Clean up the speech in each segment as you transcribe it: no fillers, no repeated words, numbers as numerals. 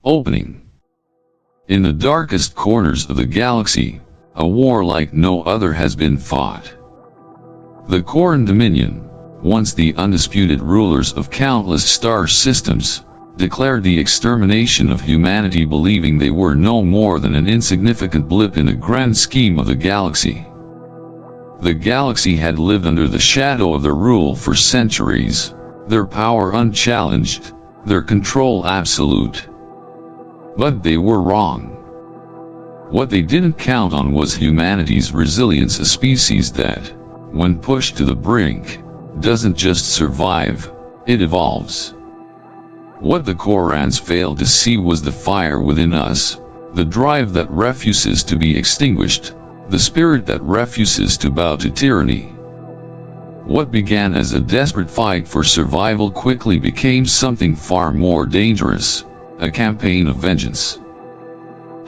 Opening. In the darkest corners of the galaxy, a war like no other has been fought. The Coran Dominion, once the undisputed rulers of countless star systems, declared the extermination of humanity, believing they were no more than an insignificant blip in the grand scheme of the galaxy. The galaxy had lived under the shadow of their rule for centuries, their power unchallenged, their control absolute. But they were wrong. What they didn't count on was humanity's resilience, a species that, when pushed to the brink, doesn't just survive, it evolves. What the Korans failed to see was the fire within us, the drive that refuses to be extinguished, the spirit that refuses to bow to tyranny. What began as a desperate fight for survival quickly became something far more dangerous, a campaign of vengeance.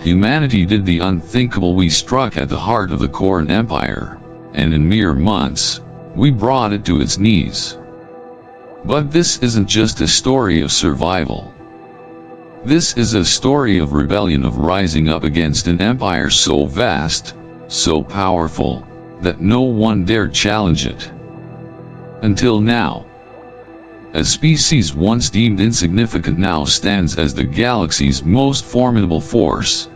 Humanity did the unthinkable. We struck at the heart of the Coran Empire, and in mere months, we brought it to its knees. But this isn't just a story of survival. This is a story of rebellion, of rising up against an empire so vast, so powerful, that no one dared challenge it. Until now. A species once deemed insignificant now stands as the galaxy's most formidable force.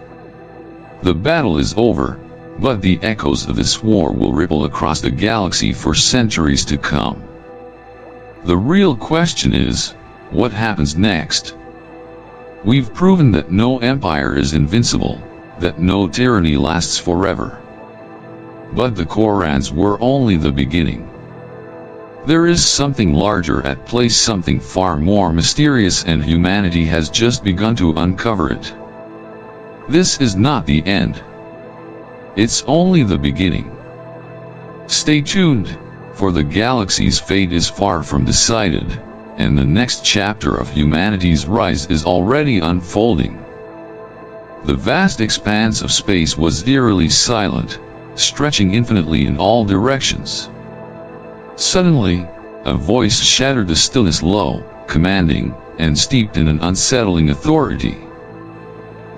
The battle is over, but the echoes of this war will ripple across the galaxy for centuries to come. The real question is, what happens next? We've proven that no empire is invincible, that no tyranny lasts forever. But the Korans were only the beginning. There is something larger at play, something far more mysterious, and humanity has just begun to uncover it. This is not the end. It's only the beginning. Stay tuned, for the galaxy's fate is far from decided, and the next chapter of humanity's rise is already unfolding. The vast expanse of space was eerily silent, stretching infinitely in all directions. Suddenly, a voice shattered the stillness, low, commanding, and steeped in an unsettling authority.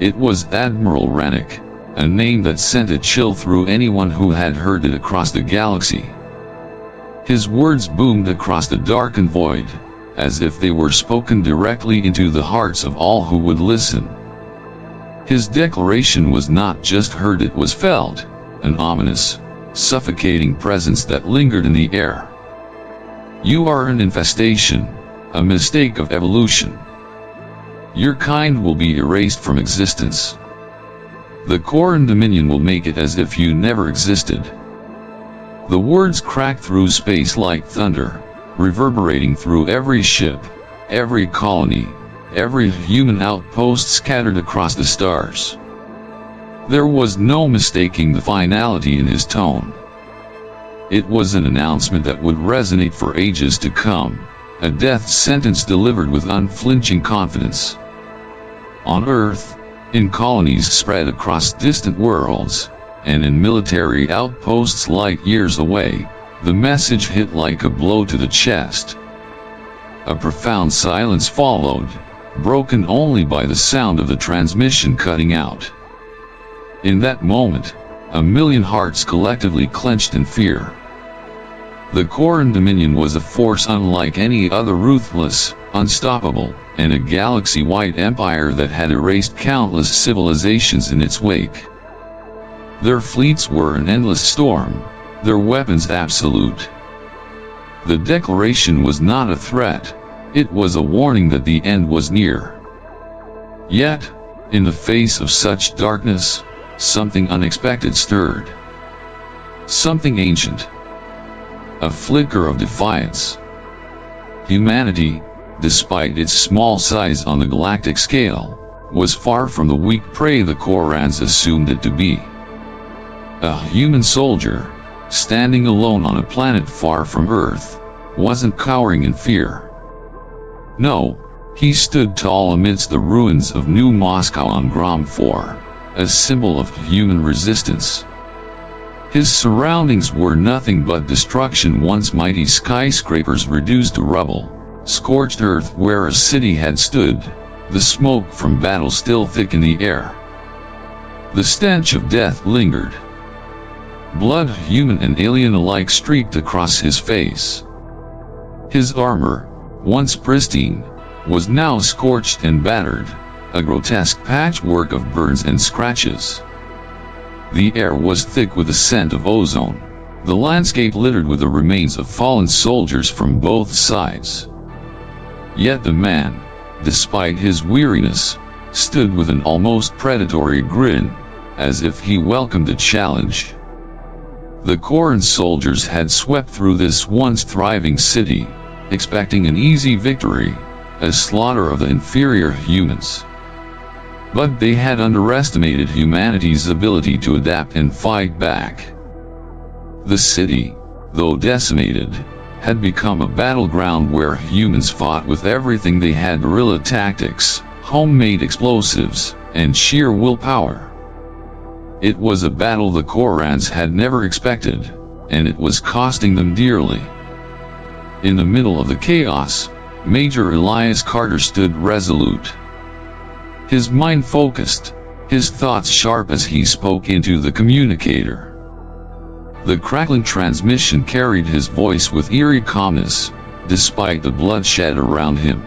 It was Admiral Rannick, a name that sent a chill through anyone who had heard it across the galaxy. His words boomed across the darkened void, as if they were spoken directly into the hearts of all who would listen. His declaration was not just heard, it was felt, an ominous, suffocating presence that lingered in the air. You are an infestation, a mistake of evolution. Your kind will be erased from existence. The Coran Dominion will make it as if you never existed. The words cracked through space like thunder, reverberating through every ship, every colony, every human outpost scattered across the stars. There was no mistaking the finality in his tone. It was an announcement that would resonate for ages to come, a death sentence delivered with unflinching confidence. On Earth, in colonies spread across distant worlds, and in military outposts light years away, the message hit like a blow to the chest. A profound silence followed, broken only by the sound of the transmission cutting out. In that moment, a million hearts collectively clenched in fear. The Coran Dominion was a force unlike any other, ruthless, unstoppable, and a galaxy-wide empire that had erased countless civilizations in its wake. Their fleets were an endless storm, their weapons absolute. The declaration was not a threat, it was a warning that the end was near. Yet, in the face of such darkness, something unexpected stirred. Something ancient. A flicker of defiance. Humanity, despite its small size on the galactic scale, was far from the weak prey the Korans assumed it to be. A human soldier, standing alone on a planet far from Earth, wasn't cowering in fear. No, he stood tall amidst the ruins of New Moscow on Gram 4, a symbol of human resistance. His surroundings were nothing but destruction, once mighty skyscrapers reduced to rubble, scorched earth where a city had stood, the smoke from battle still thick in the air. The stench of death lingered. Blood, human and alien alike, streaked across his face. His armor, once pristine, was now scorched and battered, a grotesque patchwork of burns and scratches. The air was thick with the scent of ozone, the landscape littered with the remains of fallen soldiers from both sides. Yet the man, despite his weariness, stood with an almost predatory grin, as if he welcomed a challenge. The Coran soldiers had swept through this once thriving city, expecting an easy victory, a slaughter of the inferior humans. But they had underestimated humanity's ability to adapt and fight back. The city, though decimated, had become a battleground where humans fought with everything they had: guerrilla tactics, homemade explosives, and sheer willpower. It was a battle the Korans had never expected, and it was costing them dearly. In the middle of the chaos, Major Elias Carter stood resolute. His mind focused, his thoughts sharp as he spoke into the communicator. The crackling transmission carried his voice with eerie calmness, despite the bloodshed around him.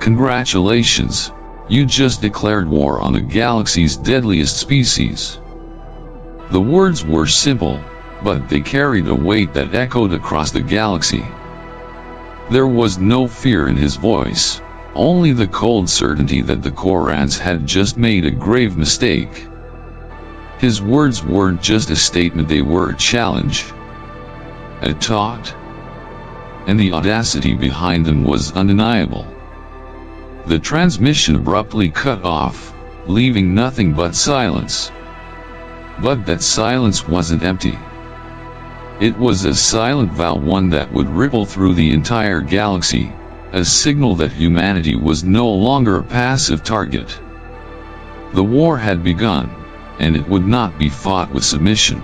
"Congratulations, you just declared war on the galaxy's deadliest species." The words were simple, but they carried a weight that echoed across the galaxy. There was no fear in his voice, only the cold certainty that the Korans had just made a grave mistake. His words weren't just a statement, they were a challenge, a taunt, and the audacity behind them was undeniable. The transmission abruptly cut off, leaving nothing but silence. But that silence wasn't empty. It was a silent vow, one that would ripple through the entire galaxy, a signal that humanity was no longer a passive target. The war had begun, and it would not be fought with submission.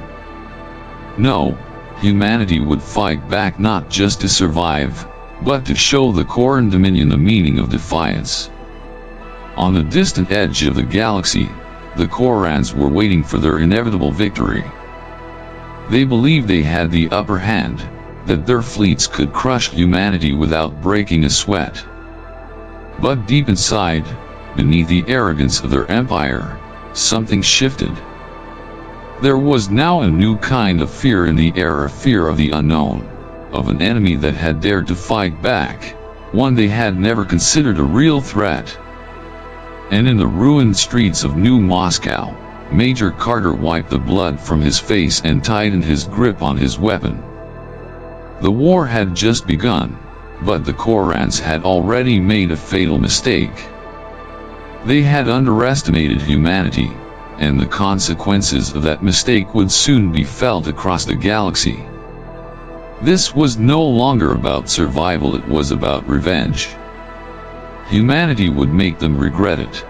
No, humanity would fight back, not just to survive, but to show the Coran Dominion the meaning of defiance. On the distant edge of the galaxy, the Korans were waiting for their inevitable victory. They believed they had the upper hand, that their fleets could crush humanity without breaking a sweat. But deep inside, beneath the arrogance of their empire, something shifted. There was now a new kind of fear in the air, a fear of the unknown, of an enemy that had dared to fight back, one they had never considered a real threat. And in the ruined streets of New Moscow, Major Carter wiped the blood from his face and tightened his grip on his weapon. The war had just begun, but the Korans had already made a fatal mistake. They had underestimated humanity, and the consequences of that mistake would soon be felt across the galaxy. This was no longer about survival, it was about revenge. Humanity would make them regret it.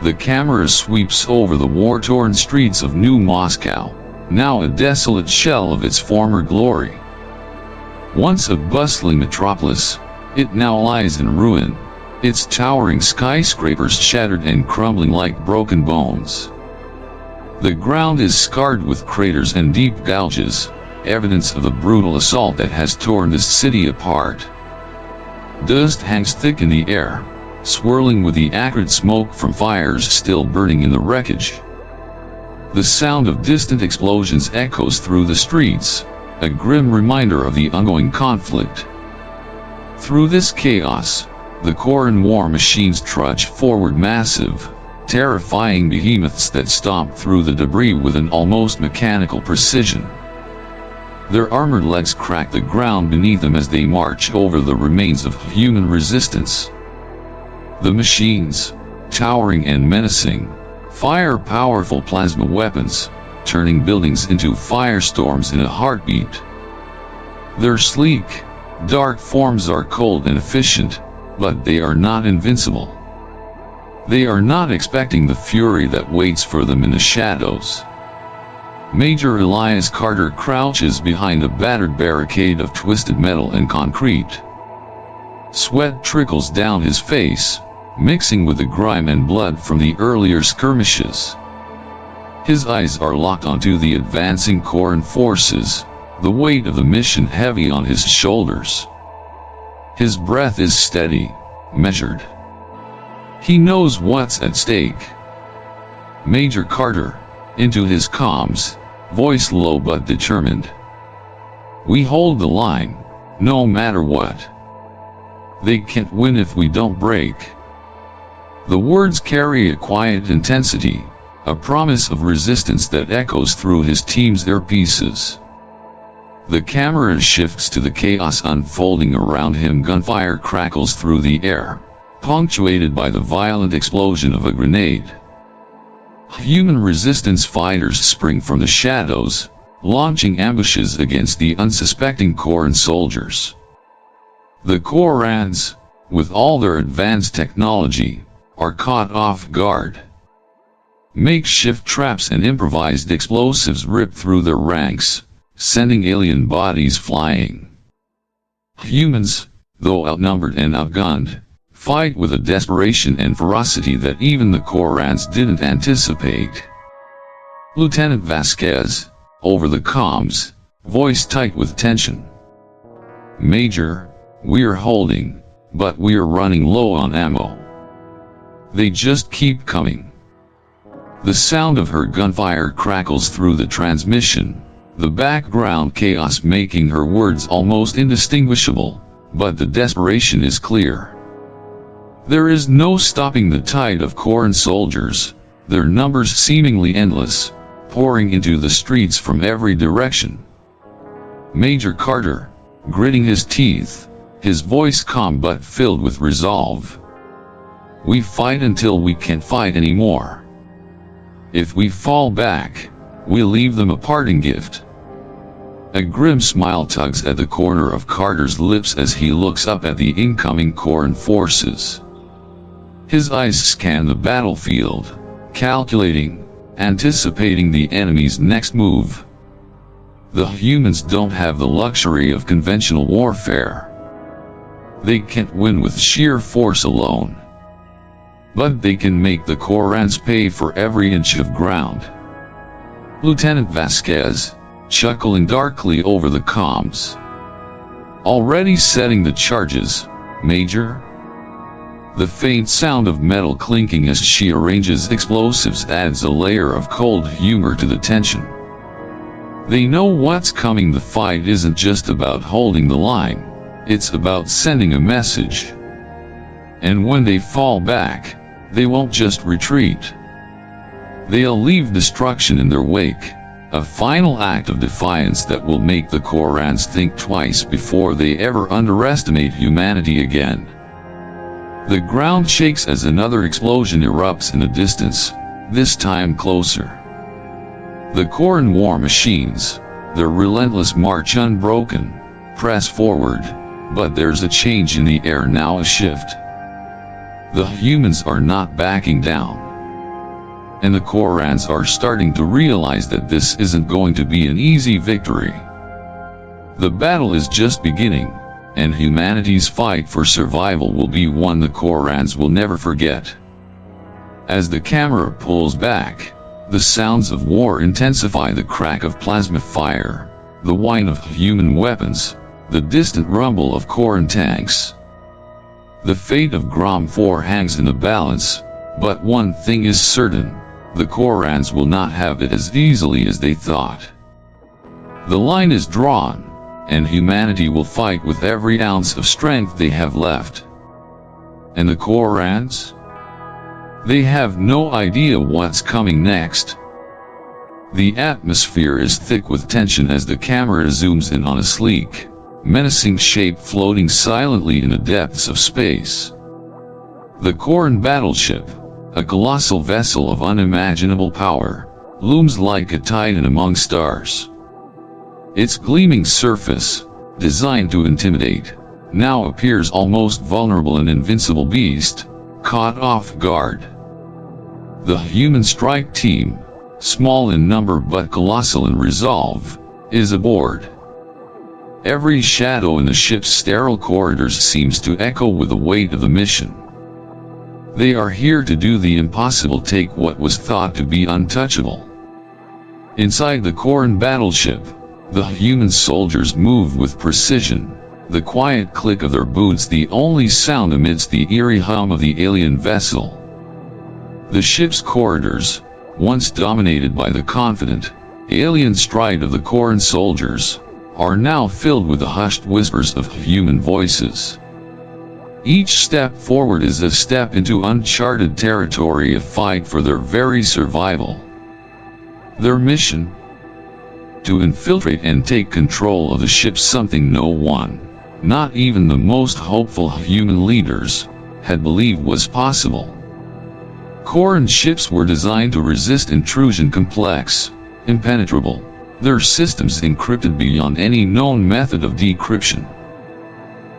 The camera sweeps over the war-torn streets of New Moscow, now a desolate shell of its former glory. Once a bustling metropolis, it now lies in ruin, its towering skyscrapers shattered and crumbling like broken bones. The ground is scarred with craters and deep gouges, evidence of the brutal assault that has torn this city apart. Dust hangs thick in the air, swirling with the acrid smoke from fires still burning in the wreckage. The sound of distant explosions echoes through the streets, a grim reminder of the ongoing conflict. Through this chaos, the Coran war machines trudge forward, massive, terrifying behemoths that stomp through the debris with an almost mechanical precision. Their armored legs crack the ground beneath them as they march over the remains of human resistance. The machines, towering and menacing, fire powerful plasma weapons, turning buildings into firestorms in a heartbeat. Their sleek, dark forms are cold and efficient, but they are not invincible. They are not expecting the fury that waits for them in the shadows. Major Elias Carter crouches behind a battered barricade of twisted metal and concrete. Sweat trickles down his face, mixing with the grime and blood from the earlier skirmishes. His eyes are locked onto the advancing Coran forces, the weight of the mission heavy on his shoulders. His breath is steady, measured. He knows what's at stake. Major Carter, into his comms, voice low but determined. We hold the line, no matter what. They can't win if we don't break. The words carry a quiet intensity, a promise of resistance that echoes through his team's earpieces. The camera shifts to the chaos unfolding around him. Gunfire crackles through the air, punctuated by the violent explosion of a grenade. Human resistance fighters spring from the shadows, launching ambushes against the unsuspecting Coran soldiers. The Korans, with all their advanced technology, are caught off guard. Makeshift traps and improvised explosives rip through their ranks, sending alien bodies flying. Humans, though outnumbered and outgunned, fight with a desperation and ferocity that even the Korans didn't anticipate. Lieutenant Vasquez, over the comms, voice tight with tension. Major, we're holding, but we're running low on ammo. They just keep coming. The sound of her gunfire crackles through the transmission, the background chaos making her words almost indistinguishable, but the desperation is clear. There is no stopping the tide of Coran soldiers, their numbers seemingly endless, pouring into the streets from every direction. Major Carter, gritting his teeth, his voice calm but filled with resolve. We fight until we can't fight anymore. If we fall back, we'll leave them a parting gift. A grim smile tugs at the corner of Carter's lips as he looks up at the incoming Coran forces. His eyes scan the battlefield, calculating, anticipating the enemy's next move. The humans don't have the luxury of conventional warfare. They can't win with sheer force alone. But they can make the Korans pay for every inch of ground. Lieutenant Vasquez, chuckling darkly over the comms. Already setting the charges, Major? The faint sound of metal clinking as she arranges explosives adds a layer of cold humor to the tension. They know what's coming. The fight isn't just about holding the line, it's about sending a message. And when they fall back, they won't just retreat. They'll leave destruction in their wake, a final act of defiance that will make the Korans think twice before they ever underestimate humanity again. The ground shakes as another explosion erupts in the distance, this time closer. The Coran war machines, their relentless march unbroken, press forward, but there's a change in the air now, a shift. The humans are not backing down. And the Korans are starting to realize that this isn't going to be an easy victory. The battle is just beginning, and humanity's fight for survival will be one the Korans will never forget. As the camera pulls back, the sounds of war intensify: the crack of plasma fire, the whine of human weapons, the distant rumble of Coran tanks. The fate of Grom 4 hangs in the balance, but one thing is certain: the Korans will not have it as easily as they thought. The line is drawn, and humanity will fight with every ounce of strength they have left. And the Korans? They have no idea what's coming next. The atmosphere is thick with tension as the camera zooms in on a sleek, menacing shape floating silently in the depths of space. The Coran battleship, a colossal vessel of unimaginable power, looms like a titan among stars. Its gleaming surface, designed to intimidate, now appears almost vulnerable, an invincible beast, caught off guard. The human strike team, small in number but colossal in resolve, is aboard. Every shadow in the ship's sterile corridors seems to echo with the weight of the mission. They are here to do the impossible, take what was thought to be untouchable. Inside the Coran battleship, the human soldiers moved with precision, the quiet click of their boots the only sound amidst the eerie hum of the alien vessel. The ship's corridors, once dominated by the confident, alien stride of the Coran soldiers, are now filled with the hushed whispers of human voices. Each step forward is a step into uncharted territory, a fight for their very survival. Their mission? To infiltrate and take control of the ship, something no one, not even the most hopeful human leaders, had believed was possible. Coran ships were designed to resist intrusion, complex, impenetrable, their systems encrypted beyond any known method of decryption.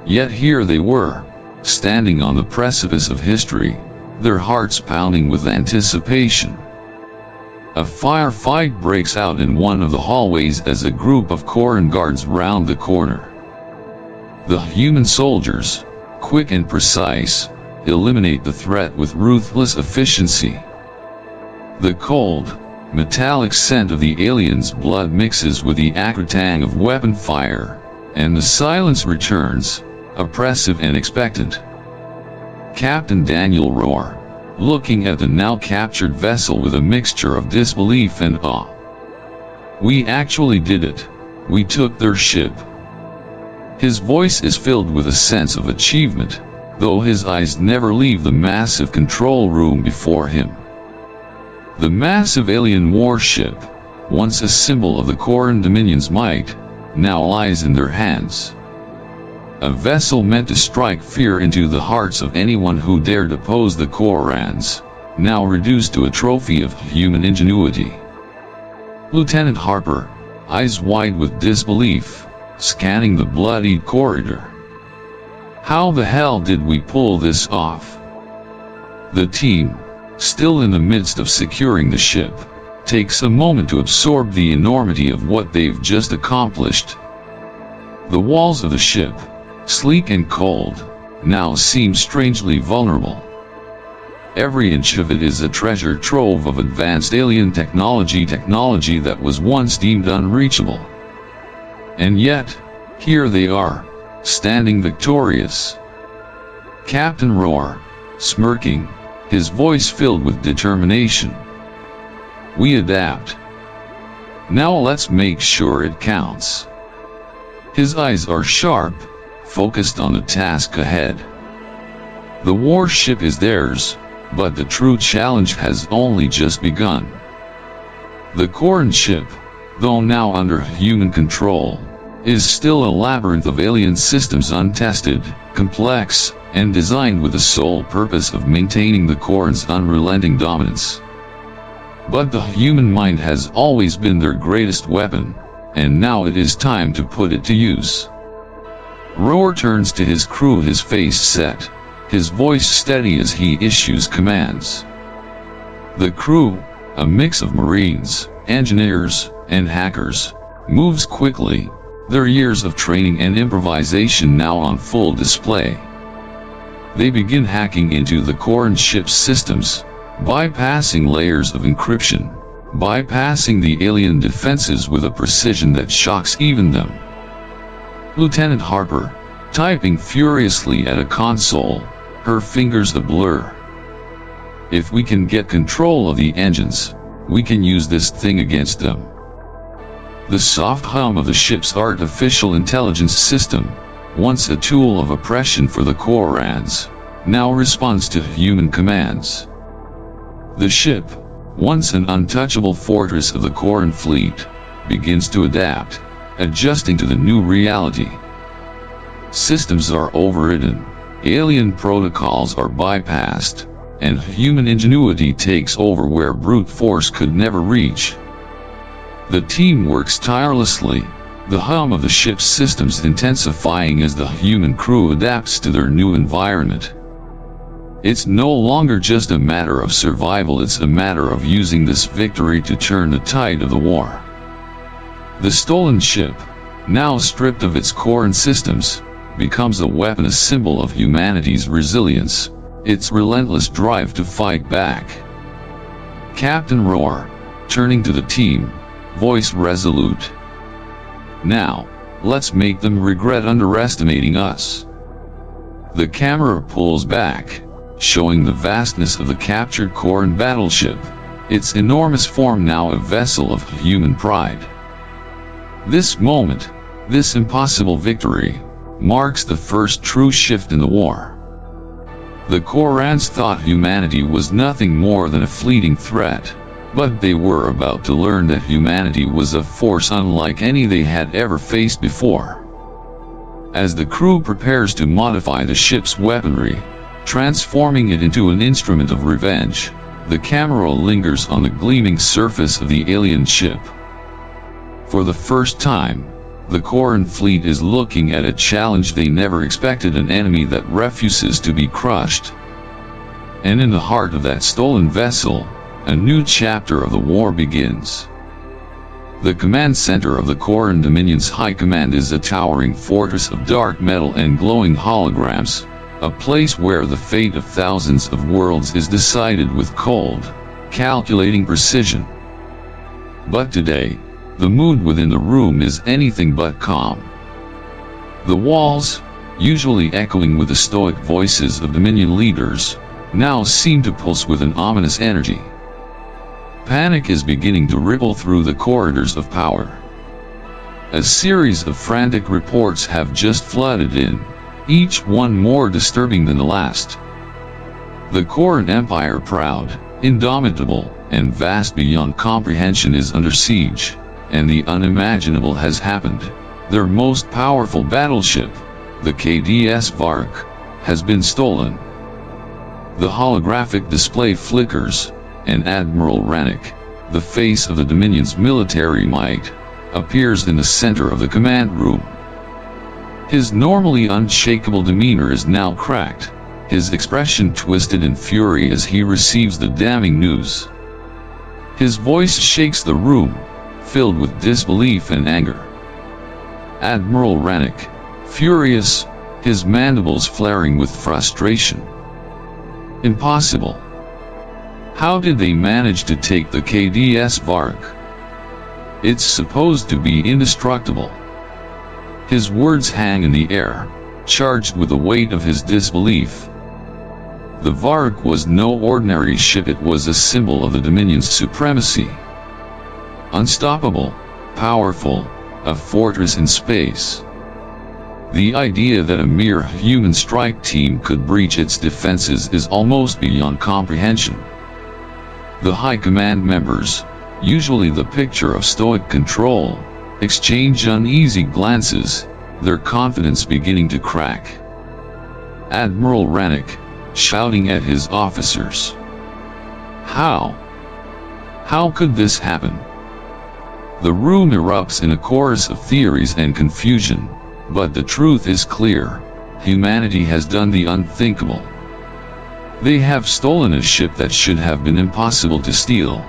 Yet here they were, standing on the precipice of history, their hearts pounding with anticipation. A firefight breaks out in one of the hallways as a group of Coran guards round the corner. The human soldiers, quick and precise, eliminate the threat with ruthless efficiency. The cold, metallic scent of the alien's blood mixes with the acrid tang of weapon fire, and the silence returns, oppressive and expectant. Captain Daniel roared, looking at the now captured vessel with a mixture of disbelief and awe. "We actually did it. We took their ship." His voice is filled with a sense of achievement, though his eyes never leave the massive control room before him. The massive alien warship, once a symbol of the Coran Dominion's might, now lies in their hands. A vessel meant to strike fear into the hearts of anyone who dared oppose the Korans, now reduced to a trophy of human ingenuity. Lieutenant Harper, eyes wide with disbelief, scanning the bloodied corridor. "How the hell did we pull this off?" The team, still in the midst of securing the ship, takes a moment to absorb the enormity of what they've just accomplished. The walls of the ship, sleek and cold, now seem strangely vulnerable. Every inch of it is a treasure trove of advanced alien technology that was once deemed unreachable. And yet, here they are, standing victorious. Captain roared, smirking, his voice filled with determination. "We adapt. Now let's make sure it counts." His eyes are sharp, focused on the task ahead. The warship is theirs, but the true challenge has only just begun. The Coran ship, though now under human control, is still a labyrinth of alien systems, untested, complex, and designed with the sole purpose of maintaining the Coran's unrelenting dominance. But the human mind has always been their greatest weapon, and now it is time to put it to use. Roar turns to his crew, his face set, his voice steady as he issues commands. The crew, a mix of Marines, engineers, and hackers, moves quickly, their years of training and improvisation now on full display. They begin hacking into the Coran ship's systems, bypassing layers of encryption, bypassing the alien defenses with a precision that shocks even them. Lieutenant Harper, typing furiously at a console, her fingers a blur. "If we can get control of the engines, we can use this thing against them." The soft hum of the ship's artificial intelligence system, once a tool of oppression for the Korans, now responds to human commands. The ship, once an untouchable fortress of the Coran fleet, begins to adapt, adjusting to the new reality. Systems are overridden, alien protocols are bypassed, and human ingenuity takes over where brute force could never reach. The team works tirelessly, the hum of the ship's systems intensifying as the human crew adapts to their new environment. It's no longer just a matter of survival, it's a matter of using this victory to turn the tide of the war. The stolen ship, now stripped of its Coran systems, becomes a weapon, a symbol of humanity's resilience, its relentless drive to fight back. Captain Roar, turning to the team, voice resolute. "Now, let's make them regret underestimating us." The camera pulls back, showing the vastness of the captured Coran battleship, its enormous form now a vessel of human pride. This moment, this impossible victory, marks the first true shift in the war. The Korans thought humanity was nothing more than a fleeting threat, but they were about to learn that humanity was a force unlike any they had ever faced before. As the crew prepares to modify the ship's weaponry, transforming it into an instrument of revenge, the camera lingers on the gleaming surface of the alien ship. For the first time, the Coran fleet is looking at a challenge they never expected, an enemy that refuses to be crushed. And in the heart of that stolen vessel, a new chapter of the war begins. The command center of the Coran Dominion's high command is a towering fortress of dark metal and glowing holograms, a place where the fate of thousands of worlds is decided with cold, calculating precision. But today, the mood within the room is anything but calm. The walls, usually echoing with the stoic voices of Dominion leaders, now seem to pulse with an ominous energy. Panic is beginning to ripple through the corridors of power. A series of frantic reports have just flooded in, each one more disturbing than the last. The Coran Empire, proud, indomitable, and vast beyond comprehension, is under siege, and the unimaginable has happened. Their most powerful battleship, the KDS Vark, has been stolen. The holographic display flickers, and Admiral Rannick, the face of the Dominion's military might, appears in the center of the command room. His normally unshakable demeanor is now cracked, his expression twisted in fury as he receives the damning news. His voice shakes the room, filled with disbelief and anger. Admiral Rannick, furious, his mandibles flaring with frustration. Impossible. How did they manage to take the KDS Vark? It's supposed to be indestructible. His words hang in the air, charged with the weight of his disbelief. The Vark was no ordinary ship, it was a symbol of the Dominion's supremacy. Unstoppable, powerful, a fortress in space. The idea that a mere human strike team could breach its defenses is almost beyond comprehension. The high command members, usually the picture of stoic control, exchange uneasy glances, their confidence beginning to crack. Admiral Rannick, shouting at his officers. How? How could this happen? The room erupts in a chorus of theories and confusion, but the truth is clear: humanity has done the unthinkable. They have stolen a ship that should have been impossible to steal.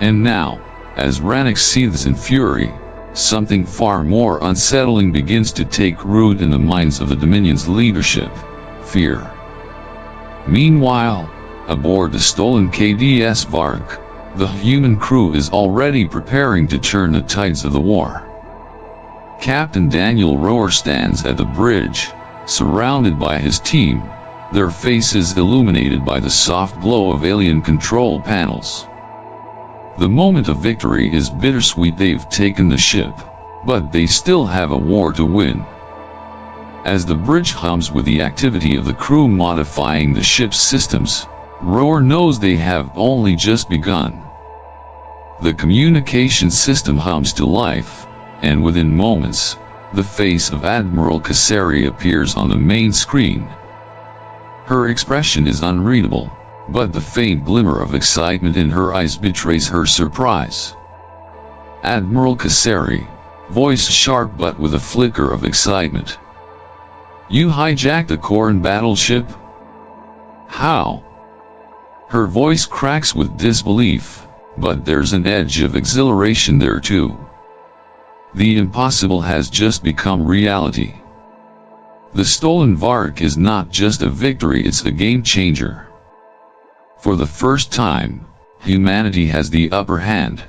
And now, as Rannick seethes in fury, something far more unsettling begins to take root in the minds of the Dominion's leadership: fear. Meanwhile, aboard the stolen KDS Vark, the human crew is already preparing to turn the tides of the war. Captain Daniel Rohr stands at the bridge, surrounded by his team, their faces illuminated by the soft glow of alien control panels. The moment of victory is bittersweet. They've taken the ship, but they still have a war to win. As the bridge hums with the activity of the crew modifying the ship's systems, Rohr knows they have only just begun. The communication system hums to life, and within moments, the face of Admiral Kasseri appears on the main screen. Her expression is unreadable, but the faint glimmer of excitement in her eyes betrays her surprise. Admiral Kasseri, voice sharp but with a flicker of excitement. "You hijacked the Coran battleship? How?" Her voice cracks with disbelief, but there's an edge of exhilaration there too. The impossible has just become reality. The stolen Vark is not just a victory, it's a game changer. For the first time, humanity has the upper hand.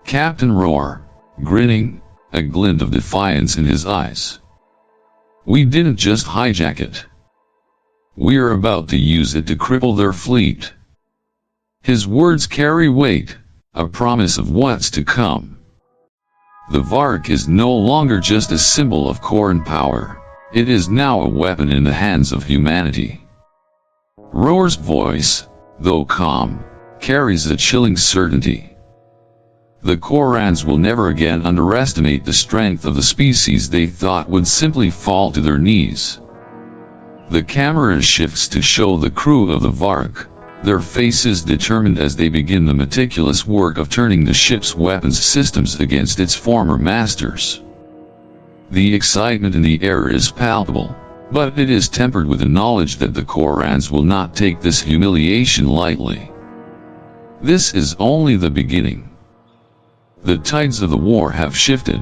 Captain Roar, grinning, a glint of defiance in his eyes. We didn't just hijack it. We're about to use it to cripple their fleet. His words carry weight, a promise of what's to come. The Vark is no longer just a symbol of Coran power, it is now a weapon in the hands of humanity. Roar's voice, though calm, carries a chilling certainty. The Korans will never again underestimate the strength of the species they thought would simply fall to their knees. The camera shifts to show the crew of the Vark, their faces determined as they begin the meticulous work of turning the ship's weapons systems against its former masters. The excitement in the air is palpable, but it is tempered with the knowledge that the Korans will not take this humiliation lightly. This is only the beginning. The tides of the war have shifted,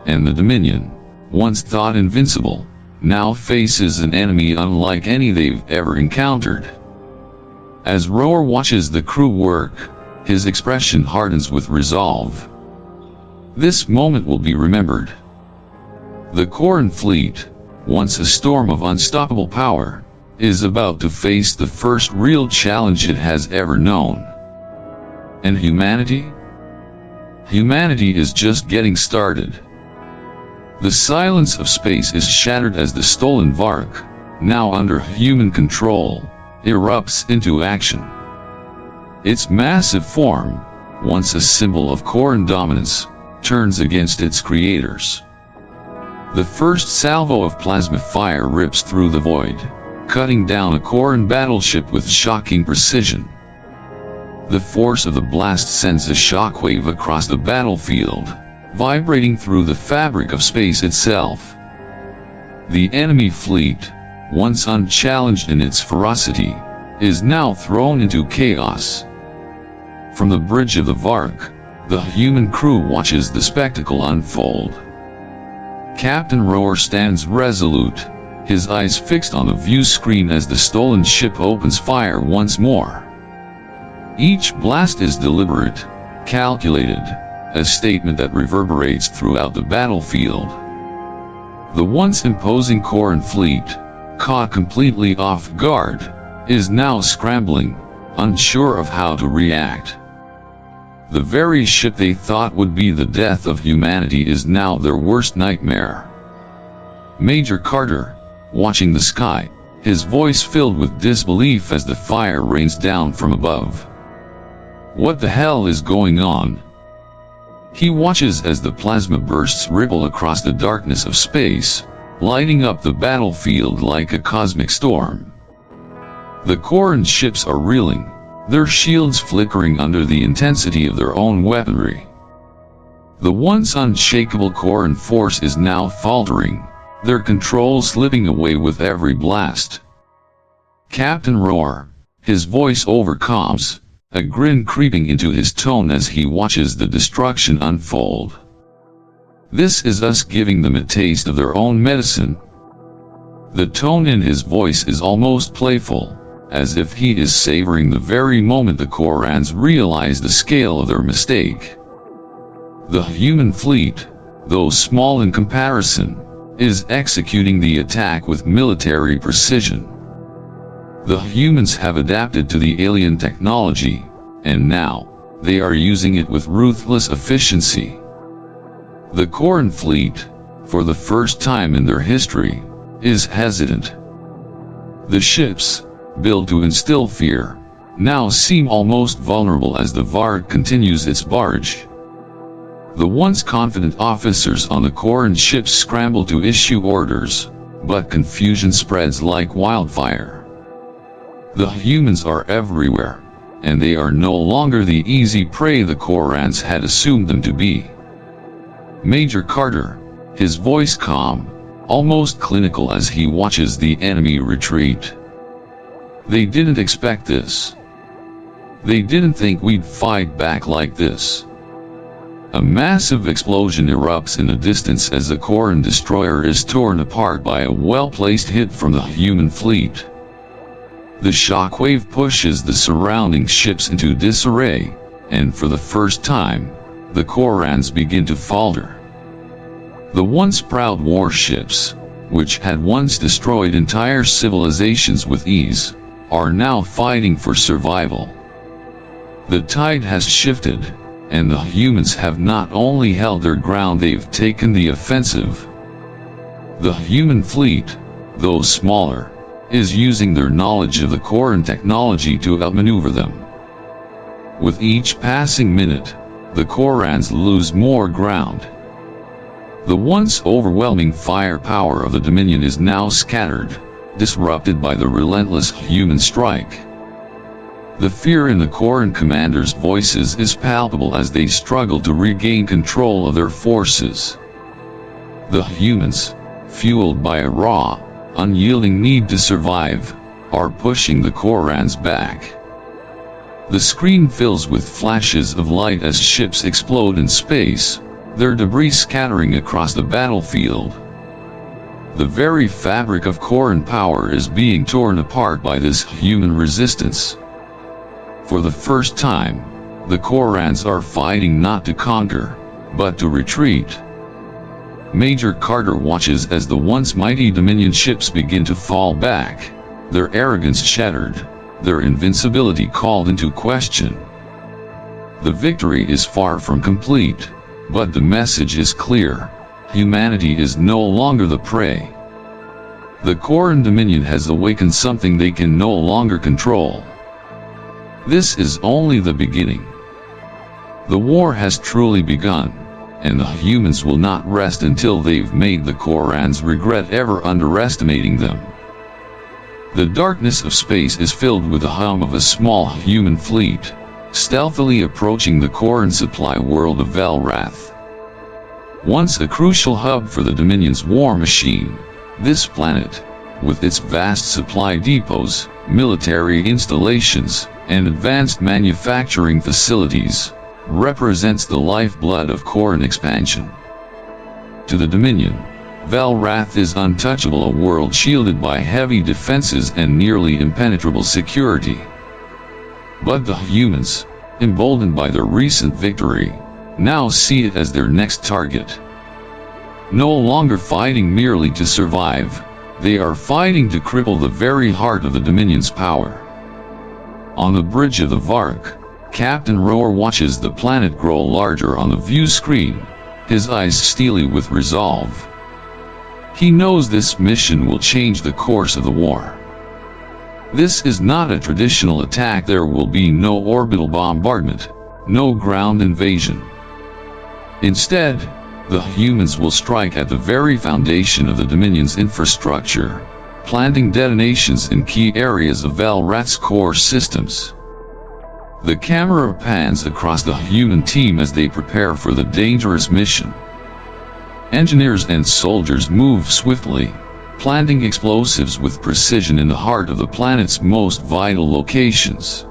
and the Dominion, once thought invincible, now faces an enemy unlike any they've ever encountered. As Roar watches the crew work, his expression hardens with resolve. This moment will be remembered. The Coran fleet, once a storm of unstoppable power, is about to face the first real challenge it has ever known. And humanity? Humanity is just getting started. The silence of space is shattered as the stolen Vark, now under human control, erupts into action. Its massive form, once a symbol of Coran dominance, turns against its creators. The first salvo of plasma fire rips through the void, cutting down a Coran battleship with shocking precision. The force of the blast sends a shockwave across the battlefield, vibrating through the fabric of space itself. The enemy fleet, once unchallenged in its ferocity, is now thrown into chaos. From the bridge of the Vark, the human crew watches the spectacle unfold. Captain Roar stands resolute, his eyes fixed on the view screen as the stolen ship opens fire once more. Each blast is deliberate, calculated, a statement that reverberates throughout the battlefield. The once imposing Coran fleet, caught completely off guard, is now scrambling, unsure of how to react. The very ship they thought would be the death of humanity is now their worst nightmare. Major Carter, watching the sky, his voice filled with disbelief as the fire rains down from above. What the hell is going on? He watches as the plasma bursts ripple across the darkness of space, lighting up the battlefield like a cosmic storm. The Coran ships are reeling, their shields flickering under the intensity of their own weaponry. The once unshakable Coran force is now faltering, their control slipping away with every blast. Captain Roar, his voice overcomes, a grin creeping into his tone as he watches the destruction unfold. This is us giving them a taste of their own medicine. The tone in his voice is almost playful, as if he is savoring the very moment the Korans realize the scale of their mistake. The human fleet, though small in comparison, is executing the attack with military precision. The humans have adapted to the alien technology, and now, they are using it with ruthless efficiency. The Coran fleet, for the first time in their history, is hesitant. The ships, built to instill fear, now seem almost vulnerable as the Vark continues its barge. The once confident officers on the Coran ships scramble to issue orders, but confusion spreads like wildfire. The humans are everywhere, and they are no longer the easy prey the Korans had assumed them to be. Major Carter, his voice calm, almost clinical as he watches the enemy retreat. They didn't expect this. They didn't think we'd fight back like this. A massive explosion erupts in the distance as the Coran destroyer is torn apart by a well-placed hit from the human fleet. The shockwave pushes the surrounding ships into disarray, and for the first time, the Korans begin to falter. The once proud warships, which had once destroyed entire civilizations with ease, are now fighting for survival. The tide has shifted, and the humans have not only held their ground, they've taken the offensive. The human fleet, though smaller, is using their knowledge of the Coran technology to outmaneuver them. With each passing minute, the Korans lose more ground. The once overwhelming firepower of the Dominion is now scattered, disrupted by the relentless human strike. The fear in the Coran commanders' voices is palpable as they struggle to regain control of their forces. The humans, fueled by a raw, unyielding need to survive, are pushing the Korans back. The screen fills with flashes of light as ships explode in space, their debris scattering across the battlefield. The very fabric of Coran power is being torn apart by this human resistance. For the first time, the Korans are fighting not to conquer, but to retreat. Major Carter watches as the once mighty Dominion ships begin to fall back, their arrogance shattered, their invincibility called into question. The victory is far from complete, but the message is clear: humanity is no longer the prey. The Coran Dominion has awakened something they can no longer control. This is only the beginning. The war has truly begun, and the humans will not rest until they've made the Korans regret ever underestimating them. The darkness of space is filled with the hum of a small human fleet, stealthily approaching the Coran supply world of Velrath. Once a crucial hub for the Dominion's war machine, this planet, with its vast supply depots, military installations, and advanced manufacturing facilities, represents the lifeblood of Coran expansion. To the Dominion, Velrath is untouchable, a world shielded by heavy defenses and nearly impenetrable security. But the humans, emboldened by their recent victory, now see it as their next target. No longer fighting merely to survive, they are fighting to cripple the very heart of the Dominion's power. On the bridge of the Vark, Captain Roar watches the planet grow larger on the view screen, his eyes steely with resolve. He knows this mission will change the course of the war. This is not a traditional attack. There will be no orbital bombardment, no ground invasion. Instead, the humans will strike at the very foundation of the Dominion's infrastructure, planting detonations in key areas of Velrath's core systems. The camera pans across the human team as they prepare for the dangerous mission. Engineers and soldiers move swiftly, planting explosives with precision in the heart of the planet's most vital locations.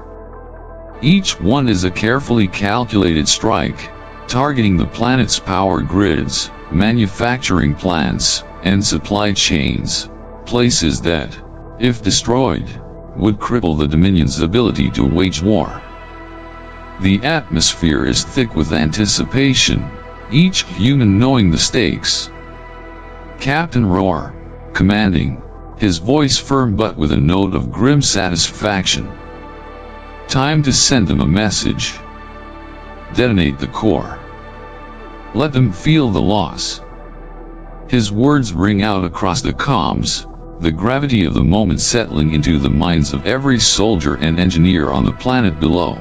Each one is a carefully calculated strike, targeting the planet's power grids, manufacturing plants, and supply chains, places that, if destroyed, would cripple the Dominion's ability to wage war. The atmosphere is thick with anticipation, each human knowing the stakes. Captain Roar, commanding, his voice firm but with a note of grim satisfaction. Time to send them a message. Detonate the core. Let them feel the loss. His words ring out across the comms, the gravity of the moment settling into the minds of every soldier and engineer on the planet below.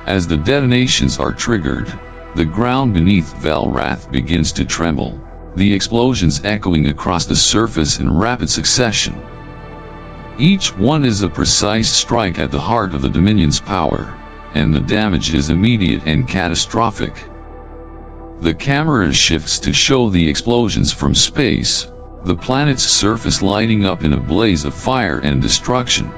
As the detonations are triggered, the ground beneath Velrath begins to tremble, the explosions echoing across the surface in rapid succession. Each one is a precise strike at the heart of the Dominion's power, and the damage is immediate and catastrophic. The camera shifts to show the explosions from space, the planet's surface lighting up in a blaze of fire and destruction.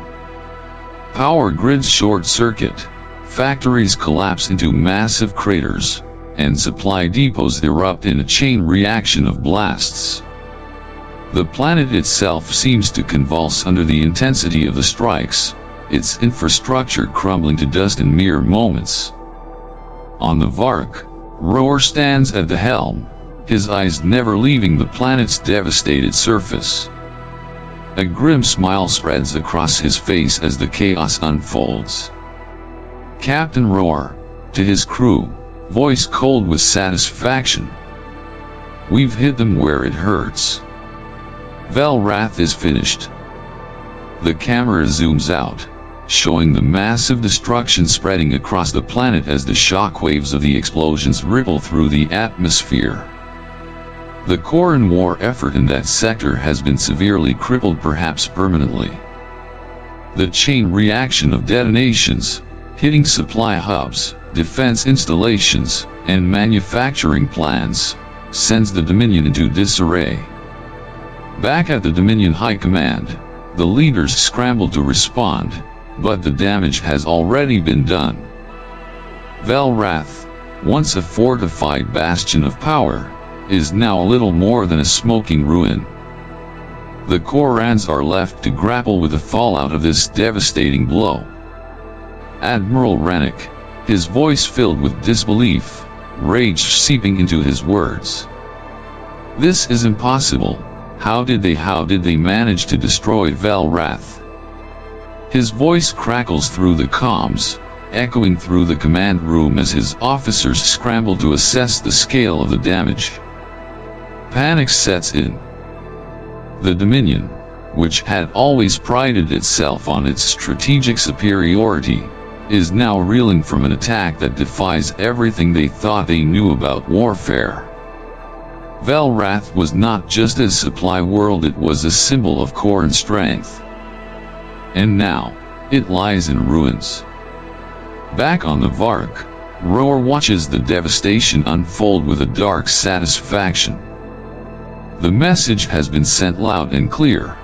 Power grids short-circuit, factories collapse into massive craters, and supply depots erupt in a chain reaction of blasts. The planet itself seems to convulse under the intensity of the strikes, its infrastructure crumbling to dust in mere moments. On the Vark, Roar stands at the helm, his eyes never leaving the planet's devastated surface. A grim smile spreads across his face as the chaos unfolds. Captain Roar, to his crew, voice cold with satisfaction. "We've hit them where it hurts. Velrath is finished." The camera zooms out, showing the massive destruction spreading across the planet as the shockwaves of the explosions ripple through the atmosphere. The Coran war effort in that sector has been severely crippled, perhaps permanently. The chain reaction of detonations, hitting supply hubs, defense installations, and manufacturing plants, sends the Dominion into disarray. Back at the Dominion High Command, the leaders scramble to respond, but the damage has already been done. Velrath, once a fortified bastion of power, is now little more than a smoking ruin. The Korans are left to grapple with the fallout of this devastating blow. Admiral Rennick, his voice filled with disbelief, rage seeping into his words. "This is impossible. How did they manage to destroy Velrath?" His voice crackles through the comms, echoing through the command room as his officers scramble to assess the scale of the damage. Panic sets in. The Dominion, which had always prided itself on its strategic superiority, is now reeling from an attack that defies everything they thought they knew about warfare. Velrath was not just a supply world, it was a symbol of Coran strength. And now, it lies in ruins. Back on the Vark, Roar watches the devastation unfold with a dark satisfaction. The message has been sent loud and clear.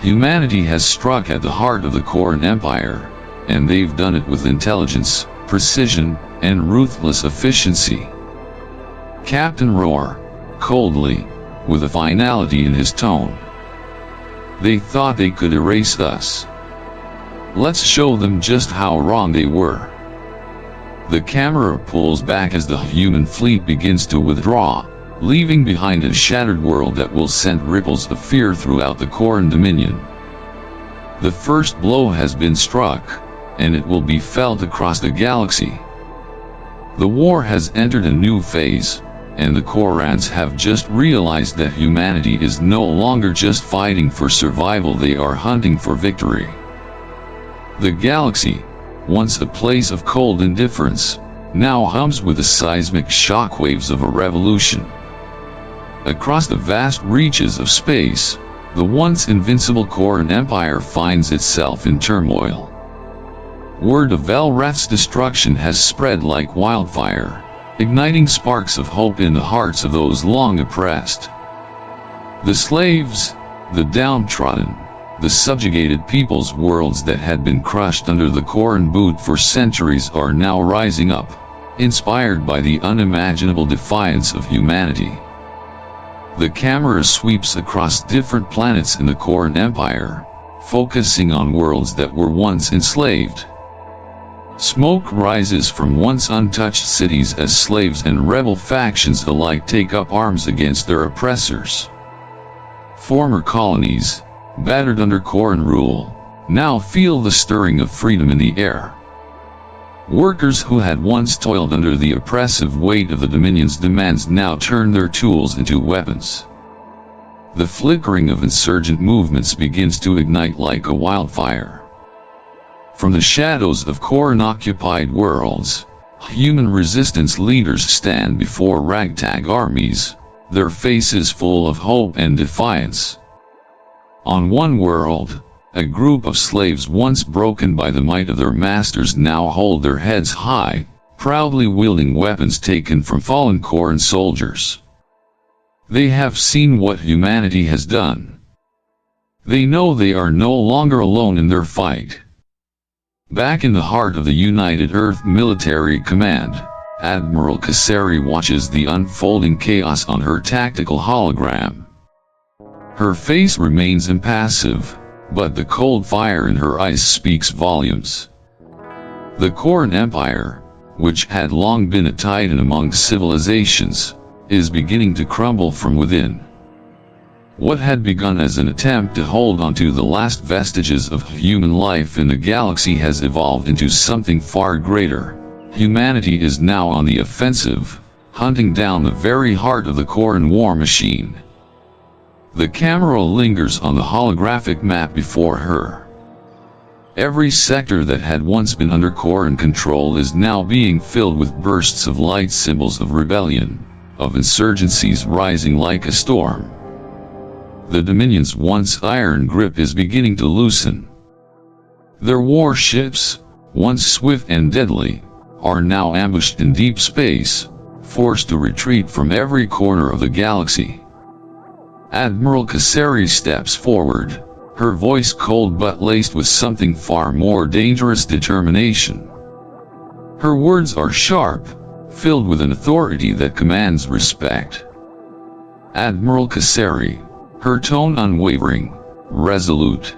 Humanity has struck at the heart of the Coran Empire, and they've done it with intelligence, precision, and ruthless efficiency. Captain Roar, coldly, with a finality in his tone. "They thought they could erase us. Let's show them just how wrong they were." The camera pulls back as the human fleet begins to withdraw, leaving behind a shattered world that will send ripples of fear throughout the Coran Dominion. The first blow has been struck, and it will be felt across the galaxy. The war has entered a new phase, and the Korans have just realized that humanity is no longer just fighting for survival, they are hunting for victory. The galaxy, once a place of cold indifference, now hums with the seismic shockwaves of a revolution. Across the vast reaches of space, the once invincible Coran Empire finds itself in turmoil. Word of Velrath's destruction has spread like wildfire, igniting sparks of hope in the hearts of those long oppressed. The slaves, the downtrodden, the subjugated peoples' worlds that had been crushed under the Coran boot for centuries are now rising up, inspired by the unimaginable defiance of humanity. The camera sweeps across different planets in the Coran Empire, focusing on worlds that were once enslaved. Smoke rises from once untouched cities as slaves and rebel factions alike take up arms against their oppressors. Former colonies, battered under Coran rule, now feel the stirring of freedom in the air. Workers who had once toiled under the oppressive weight of the Dominion's demands now turn their tools into weapons. The flickering of insurgent movements begins to ignite like a wildfire. From the shadows of Coran-occupied worlds, human resistance leaders stand before ragtag armies, their faces full of hope and defiance. On one world, a group of slaves once broken by the might of their masters now hold their heads high, proudly wielding weapons taken from fallen Coran soldiers. They have seen what humanity has done. They know they are no longer alone in their fight. Back in the heart of the United Earth Military Command, Admiral Kaseri watches the unfolding chaos on her tactical hologram. Her face remains impassive, but the cold fire in her eyes speaks volumes. The Coran Empire, which had long been a titan among civilizations, is beginning to crumble from within. What had begun as an attempt to hold onto the last vestiges of human life in the galaxy has evolved into something far greater. Humanity is now on the offensive, hunting down the very heart of the Coran war machine. The camera lingers on the holographic map before her. Every sector that had once been under Coran control is now being filled with bursts of light, symbols of rebellion, of insurgencies rising like a storm. The Dominion's once iron grip is beginning to loosen. Their warships, once swift and deadly, are now ambushed in deep space, forced to retreat from every corner of the galaxy. Admiral Kaseri steps forward, her voice cold but laced with something far more dangerous: determination. Her words are sharp, filled with an authority that commands respect. Admiral Kaseri, her tone unwavering, resolute.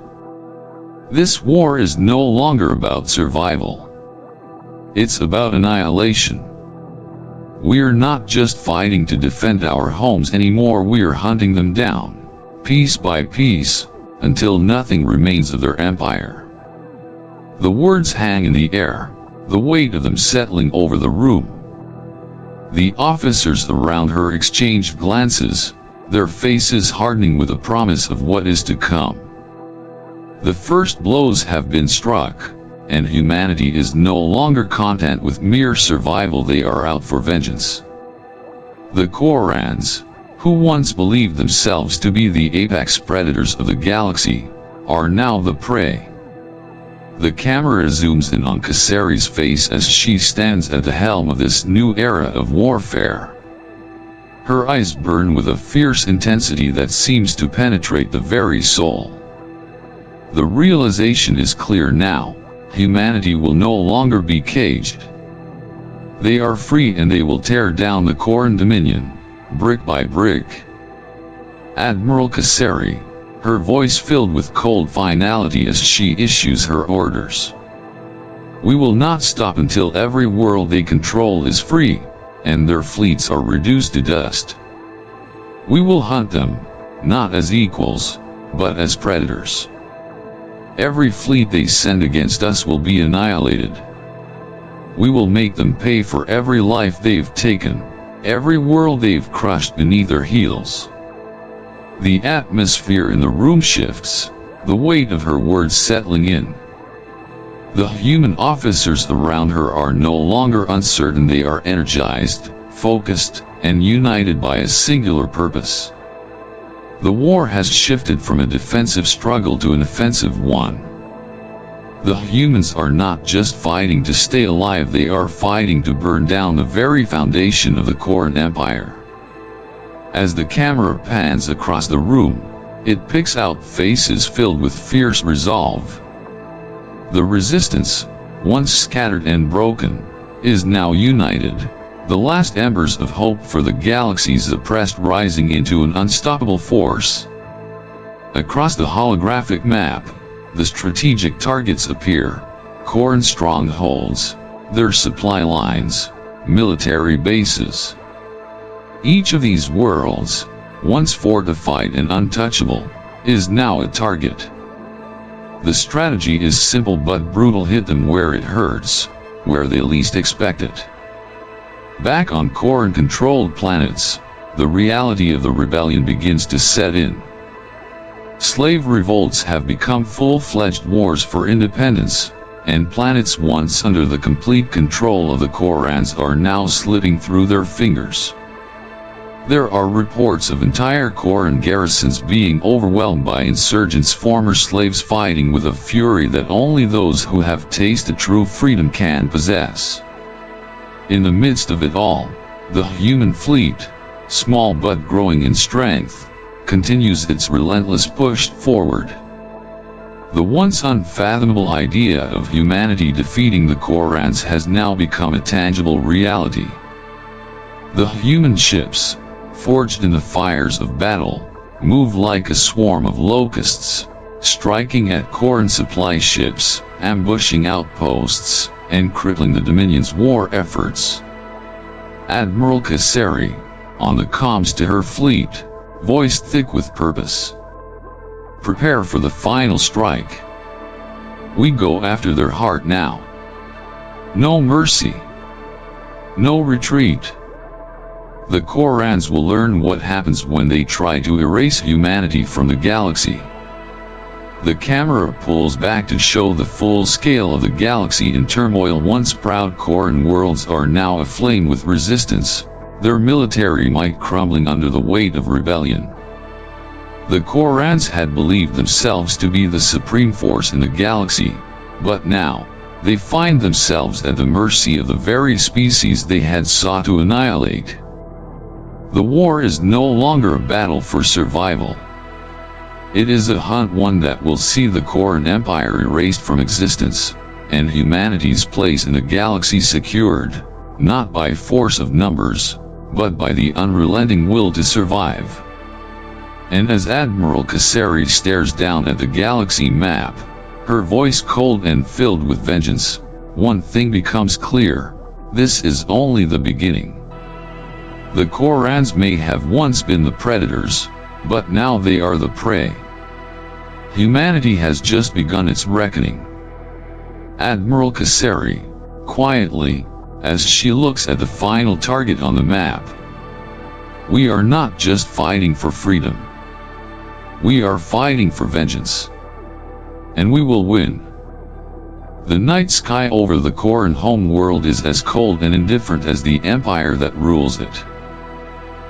This war is no longer about survival. It's about annihilation. We're not just fighting to defend our homes anymore, we're hunting them down, piece by piece, until nothing remains of their empire. The words hang in the air, the weight of them settling over the room. The officers around her exchange glances, their faces hardening with the promise of what is to come. The first blows have been struck, and humanity is no longer content with mere survival, they are out for vengeance. The Korans, who once believed themselves to be the apex predators of the galaxy, are now the prey. The camera zooms in on Kaseri's face as she stands at the helm of this new era of warfare. Her eyes burn with a fierce intensity that seems to penetrate the very soul. The realization is clear now: humanity will no longer be caged. They are free, and they will tear down the Coran Dominion, brick by brick. Admiral Kaseri, her voice filled with cold finality as she issues her orders. We will not stop until every world they control is free, and their fleets are reduced to dust. We will hunt them, not as equals, but as predators. Every fleet they send against us will be annihilated. We will make them pay for every life they've taken, every world they've crushed beneath their heels. The atmosphere in the room shifts, the weight of her words settling in. The human officers around her are no longer uncertain, they are energized, focused, and united by a singular purpose. The war has shifted from a defensive struggle to an offensive one. The humans are not just fighting to stay alive, they are fighting to burn down the very foundation of the Coran Empire. As the camera pans across the room, it picks out faces filled with fierce resolve. The resistance, once scattered and broken, is now united, the last embers of hope for the galaxy's oppressed rising into an unstoppable force. Across the holographic map, the strategic targets appear: Coran strongholds, their supply lines, military bases. Each of these worlds, once fortified and untouchable, is now a target. The strategy is simple but brutal: hit them where it hurts, where they least expect it. Back on Coran-controlled planets, the reality of the rebellion begins to set in. Slave revolts have become full-fledged wars for independence, and planets once under the complete control of the Korans are now slipping through their fingers. There are reports of entire Coran garrisons being overwhelmed by insurgents, former slaves fighting with a fury that only those who have tasted true freedom can possess. In the midst of it all, the human fleet, small but growing in strength, continues its relentless push forward. The once unfathomable idea of humanity defeating the Korans has now become a tangible reality. The human ships, forged in the fires of battle, move like a swarm of locusts, striking at Coran supply ships, ambushing outposts, and crippling the Dominion's war efforts. Admiral Kasseri, on the comms to her fleet, voiced thick with purpose. Prepare for the final strike. We go after their heart now. No mercy. No retreat. The Korans will learn what happens when they try to erase humanity from the galaxy. The camera pulls back to show the full scale of the galaxy in turmoil. Once proud Coran worlds are now aflame with resistance, their military might crumbling under the weight of rebellion. The Korans had believed themselves to be the supreme force in the galaxy, but now, they find themselves at the mercy of the very species they had sought to annihilate. The war is no longer a battle for survival. It is a hunt, one that will see the Coran Empire erased from existence, and humanity's place in the galaxy secured, not by force of numbers, but by the unrelenting will to survive. And as Admiral Kasseri stares down at the galaxy map, her voice cold and filled with vengeance, one thing becomes clear: this is only the beginning. The Korans may have once been the predators, but now they are the prey. Humanity has just begun its reckoning. Admiral Kasseri, quietly, as she looks at the final target on the map. We are not just fighting for freedom. We are fighting for vengeance. And we will win. The night sky over the Coran homeworld is as cold and indifferent as the empire that rules it.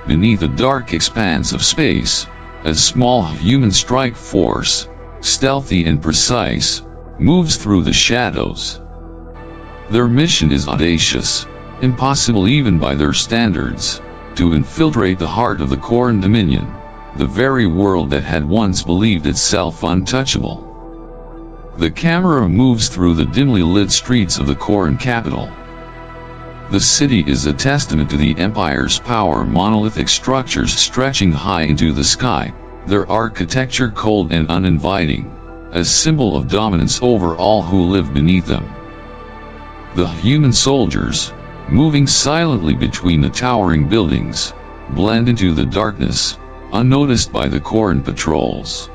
Beneath a dark expanse of space, a small human strike force, stealthy and precise, moves through the shadows. Their mission is audacious, impossible even by their standards, to infiltrate the heart of the Coran Dominion, the very world that had once believed itself untouchable. The camera moves through the dimly lit streets of the Coran capital. The city is a testament to the Empire's power. Monolithic structures stretching high into the sky, their architecture cold and uninviting, a symbol of dominance over all who live beneath them. The human soldiers, moving silently between the towering buildings, blend into the darkness, unnoticed by the Coran patrols.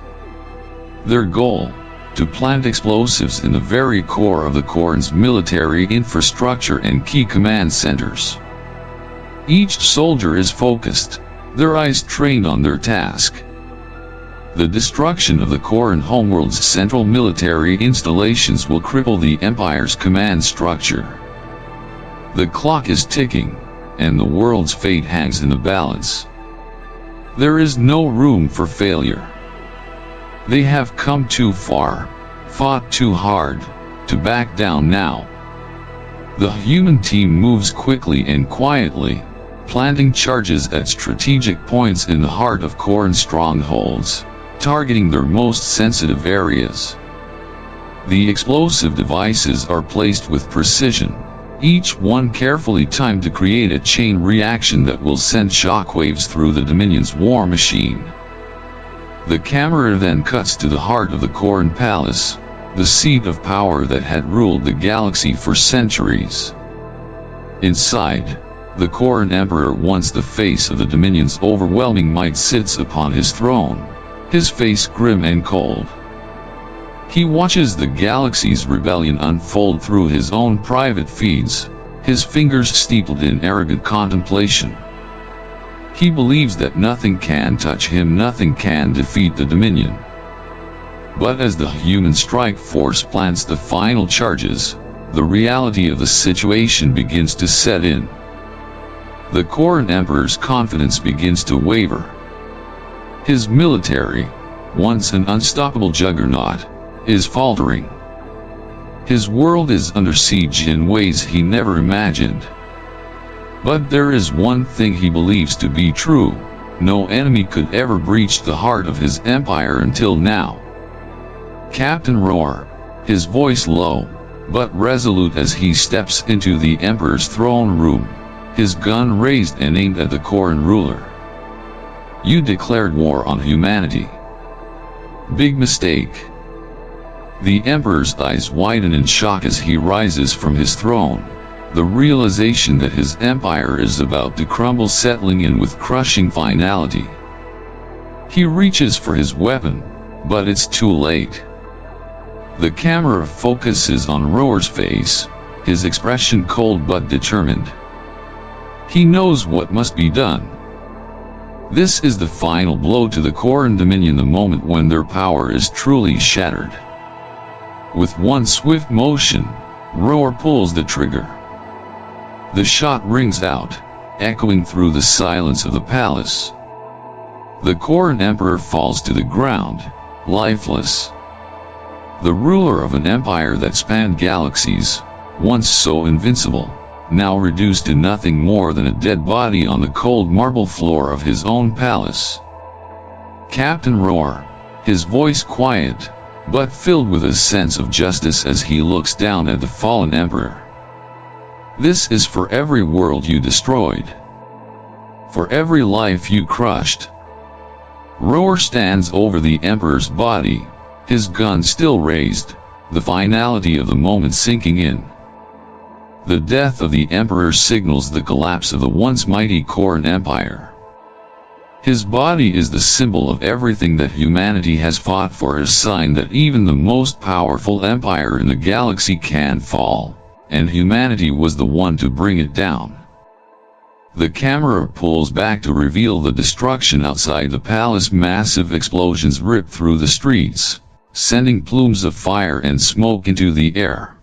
Their goal: to plant explosives in the very core of the Coran's military infrastructure and key command centers. Each soldier is focused, their eyes trained on their task. The destruction of the Coran homeworld's central military installations will cripple the Empire's command structure. The clock is ticking, and the world's fate hangs in the balance. There is no room for failure. They have come too far, fought too hard, to back down now. The human team moves quickly and quietly, planting charges at strategic points in the heart of Coran strongholds, targeting their most sensitive areas. The explosive devices are placed with precision, each one carefully timed to create a chain reaction that will send shockwaves through the Dominion's war machine. The camera then cuts to the heart of the Coran Palace, the seat of power that had ruled the galaxy for centuries. Inside, the Coran Emperor, once the face of the Dominion's overwhelming might, sits upon his throne, his face grim and cold. He watches the galaxy's rebellion unfold through his own private feeds, his fingers steepled in arrogant contemplation. He believes that nothing can touch him, nothing can defeat the Dominion. But as the human strike force plants the final charges, the reality of the situation begins to set in. The Coran Emperor's confidence begins to waver. His military, once an unstoppable juggernaut, is faltering. His world is under siege in ways he never imagined. But there is one thing he believes to be true: no enemy could ever breach the heart of his empire until now. Captain Roar, his voice low, but resolute as he steps into the Emperor's throne room, his gun raised and aimed at the Coran ruler. You declared war on humanity. Big mistake. The Emperor's eyes widen in shock as he rises from his throne, the realization that his empire is about to crumble settling in with crushing finality. He reaches for his weapon, but it's too late. The camera focuses on Roar's face, his expression cold but determined. He knows what must be done. This is the final blow to the Coran Dominion, the moment when their power is truly shattered. With one swift motion, Roar pulls the trigger. The shot rings out, echoing through the silence of the palace. The Coran Emperor falls to the ground, lifeless. The ruler of an empire that spanned galaxies, once so invincible, now reduced to nothing more than a dead body on the cold marble floor of his own palace. Captain Roar, his voice quiet, but filled with a sense of justice as he looks down at the fallen emperor. This is for every world you destroyed. For every life you crushed. Roar stands over the emperor's body, his gun still raised, the finality of the moment sinking in. The death of the Emperor signals the collapse of the once mighty Coran Empire. His body is the symbol of everything that humanity has fought for, a sign that even the most powerful empire in the galaxy can fall, and humanity was the one to bring it down. The camera pulls back to reveal the destruction outside the palace. Massive explosions rip through the streets, sending plumes of fire and smoke into the air.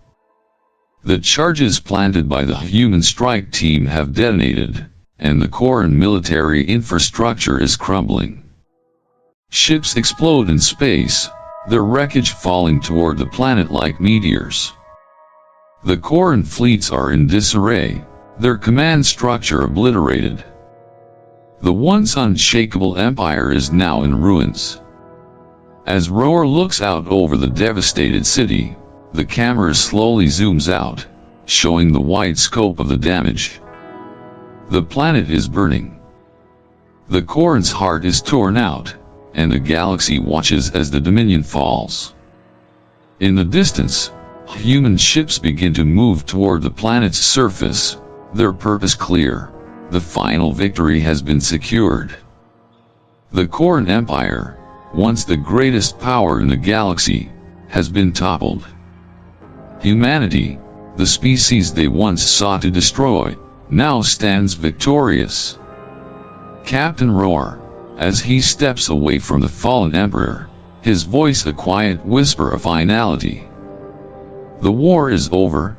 The charges planted by the human strike team have detonated, and the Coran military infrastructure is crumbling. Ships explode in space, their wreckage falling toward the planet like meteors. The Coran fleets are in disarray, their command structure obliterated. The once unshakable empire is now in ruins. As Roar looks out over the devastated city, the camera slowly zooms out, showing the wide scope of the damage. The planet is burning. The Coran's heart is torn out, and the galaxy watches as the Dominion falls. In the distance, human ships begin to move toward the planet's surface, their purpose clear: the final victory has been secured. The Coran Empire, once the greatest power in the galaxy, has been toppled. Humanity, the species they once sought to destroy, now stands victorious. Captain Roar, as he steps away from the fallen emperor, his voice a quiet whisper of finality. The war is over.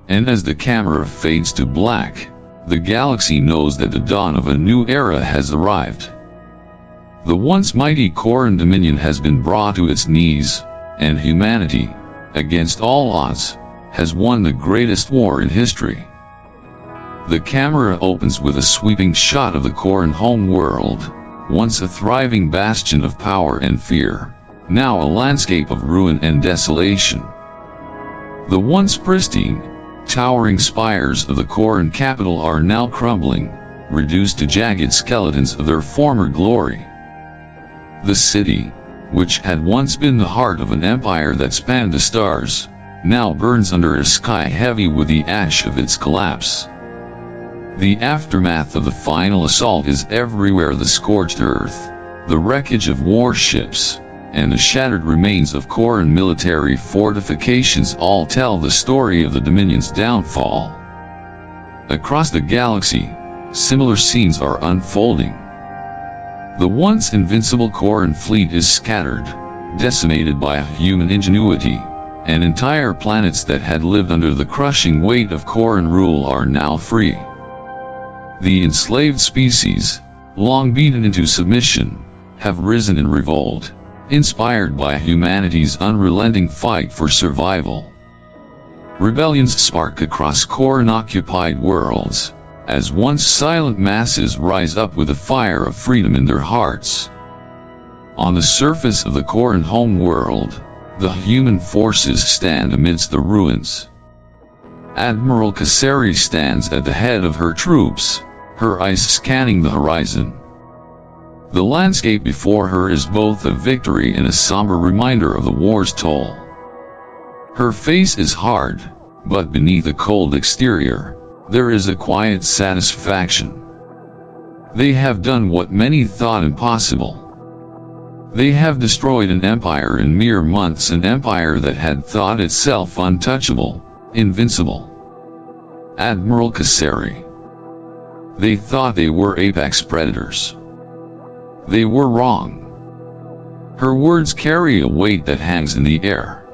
And as the camera fades to black, the galaxy knows that the dawn of a new era has arrived. The once mighty Coran Dominion has been brought to its knees, and humanity, against all odds, has won the greatest war in history. The camera opens with a sweeping shot of the Coran home world, once a thriving bastion of power and fear, now a landscape of ruin and desolation. The once pristine, towering spires of the Coran capital are now crumbling, reduced to jagged skeletons of their former glory. The city, which had once been the heart of an empire that spanned the stars, now burns under a sky heavy with the ash of its collapse. The aftermath of the final assault is everywhere: the scorched earth, the wreckage of warships, and the shattered remains of Coran military fortifications all tell the story of the Dominion's downfall. Across the galaxy, similar scenes are unfolding. The once invincible Coran fleet is scattered, decimated by human ingenuity, and entire planets that had lived under the crushing weight of Coran rule are now free. The enslaved species, long beaten into submission, have risen in revolt, inspired by humanity's unrelenting fight for survival. Rebellions spark across Coran-occupied worlds, as once silent masses rise up with the fire of freedom in their hearts. On the surface of the Coran homeworld, the human forces stand amidst the ruins. Admiral Kasseri stands at the head of her troops, her eyes scanning the horizon. The landscape before her is both a victory and a somber reminder of the war's toll. Her face is hard, but beneath a cold exterior, there is a quiet satisfaction. They have done what many thought impossible. They have destroyed an empire in mere months, an empire that had thought itself untouchable, invincible. Admiral Kasseri. They thought they were apex predators. They were wrong. Her words carry a weight that hangs in the air.